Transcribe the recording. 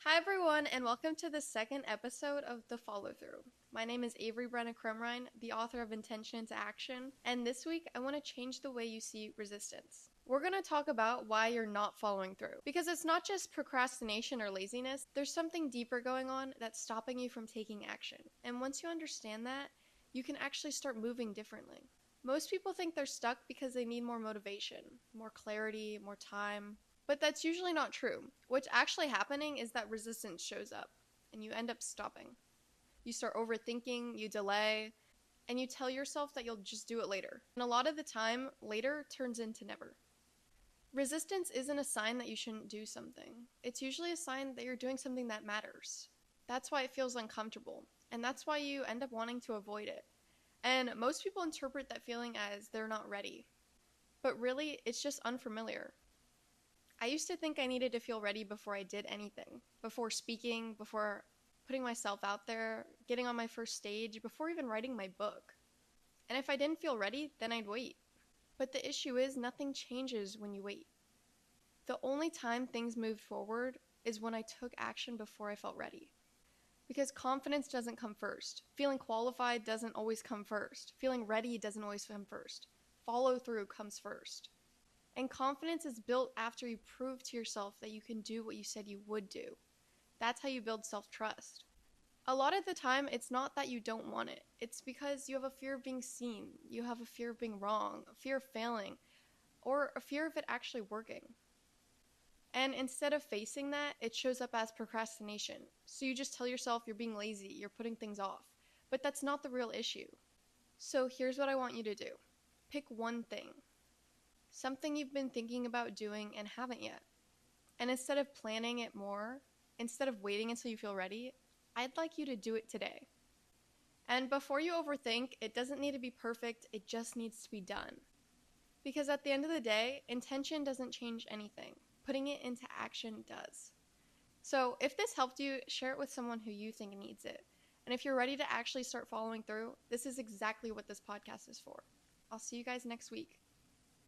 Hi everyone, and welcome to the second episode of The Follow Through. My name is Avery Brenna Kremrine, the author of Intention to Action, and this week I want to change the way you see resistance. We're going to talk about why you're not following through, because it's not just procrastination or laziness, there's something deeper going on that's stopping you from taking action. And once you understand that, you can actually start moving differently. Most people think they're stuck because they need more motivation, more clarity, more time. But that's usually not true. What's actually happening is that resistance shows up, and you end up stopping. You start overthinking, you delay, and you tell yourself that you'll just do it later. And a lot of the time, later turns into never. Resistance isn't a sign that you shouldn't do something. It's usually a sign that you're doing something that matters. That's why it feels uncomfortable, and that's why you end up wanting to avoid it. And most people interpret that feeling as they're not ready. But really, it's just unfamiliar. I used to think I needed to feel ready before I did anything. Before speaking, before putting myself out there, getting on my first stage, before even writing my book. And if I didn't feel ready, then I'd wait. But the issue is nothing changes when you wait. The only time things moved forward is when I took action before I felt ready. Because confidence doesn't come first. Feeling qualified doesn't always come first. Feeling ready doesn't always come first. Follow through comes first. And confidence is built after you prove to yourself that you can do what you said you would do. That's how you build self-trust. A lot of the time, it's not that you don't want it. It's because you have a fear of being seen. You have a fear of being wrong, a fear of failing, or a fear of it actually working. And instead of facing that, it shows up as procrastination. So you just tell yourself you're being lazy, you're putting things off. But that's not the real issue. So here's what I want you to do. Pick one thing. Something you've been thinking about doing and haven't yet. And instead of planning it more, instead of waiting until you feel ready, I'd like you to do it today. And before you overthink, it doesn't need to be perfect, it just needs to be done. Because at the end of the day, intention doesn't change anything. Putting it into action does. So if this helped you, share it with someone who you think needs it. And if you're ready to actually start following through, this is exactly what this podcast is for. I'll see you guys next week.